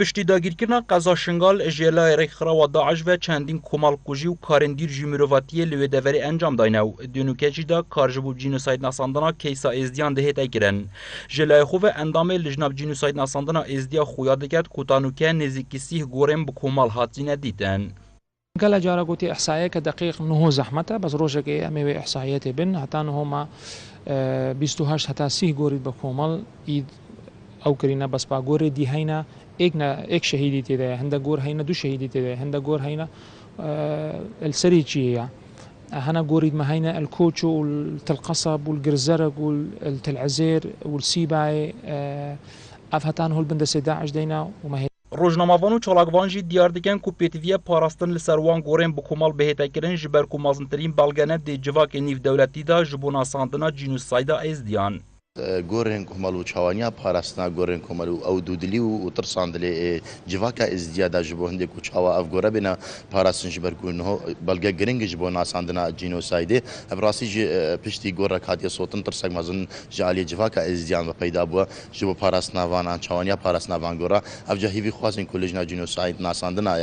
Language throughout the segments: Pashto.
پشتی داگیرکردنا قزا شنگال جیلای ریخرا و داعش و چندین کمال کوژی و کارندیر جمهوریتی لوی دوری انجام داینو دونوکجی دا کارجبو جینوساید ناساندنا کیسا ازدیان دهت اگرن جیلای خو و اندام لجناب جینوساید ناساندنا ازدیا خویا دکت کوتانوکه نزیکیسی گورم به کمال هاتین دیدن. قال جارا قوتي إحصائية كدقيق إنه زحمته بس روجك أمي إحصائيات بن حتى إنه ما بيستوهاش حتى سيه جوري بكمال إيد أو كرينا بس باجوري دي هينا إك شهيدي تدا هندا جور هينا دو شهيدي تدا هندا جور هينا السريجية هنا جوري ما هينا الكوتشو والتلقصب والجرزرق والتلعزير والسيباي أفهتان هول بندس داعش دينا وما هي روزنامه‌وان و چالاکوان جی دیار دکن کو پتیوی پاراستن لسروان گورن بکومال بهتکرین جبر کو مازنترین بالگنه دی جواک نیو دولتی دا جبونا ساندنا جینوسایدا ازدیان. گورن کمالو چوانیا پاراستنا گورن کمالو او دودلی و ترساندلی جواکا ازدیادا جبوهنده کو چوا افگورا بنا پاراستن جبر کو نه بلگه گرنگ جبونا ساندنا جینوسایده ابراسی پشتی گورا کاتیا صوتن ترسک مازن جالی جواکا ازدیان و پیدا بوا جبو پاراستنا وان چوانیا پاراستنا وان گورا افجا هیوی خواسن کولجنا جینوساید ناساندنا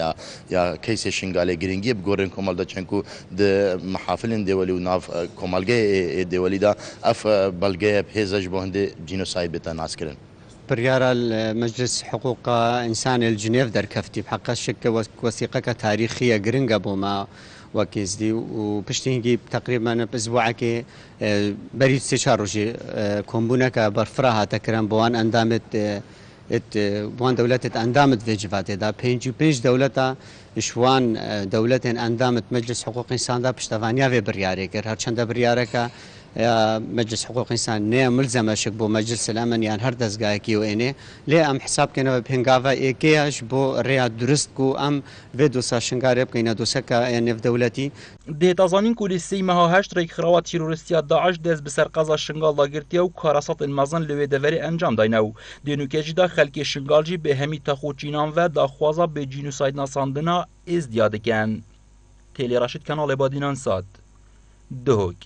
یا کیس شنگاله گرنگی بگورن کمال دا چنکو د محافل دیولی و ناف کمالگه دیولی دا اف بلگه بهز جبهند جينوسايد بتناس كرن. بريار المجلس حقوق إنسان الجنيف در كفتي بحق الشك وثيقة تاريخية جرينجا بوما وكيزدي وبشتينجي تقريبا بأسبوع كي بريد استشارجي كومبونك برفراها تكرم بوان أندامت بوان دولت أندامت في جفاته دا بينج دولتا شوان دولت أندامت مجلس حقوق إنسان دا بشتفانيا في برياري كر هرچند بريارك مجلس حقوق إنسان نه ملزم شك بو مجلس الأمن يعني هر دزگاه كيو إنه ليه أم حساب كنا بهنگاوا إيكياش بو رياض درست كو أم فيدوسا شنگارب كنا دوسكا يعني في دولتي ده تازانين كوليسي مها هشت ريك خراوات تيرورستيا داعش دز بسر قزا شنگال داگرتيا و كاراسات المازن لوي دوري انجام داينو دينوكيجي دا خلقي شنگالجي به همی تخوچينان و داخوازا به جينوسايد ناساندنا ازديادكن تيلي راشد كانال بادينان ساد دهوك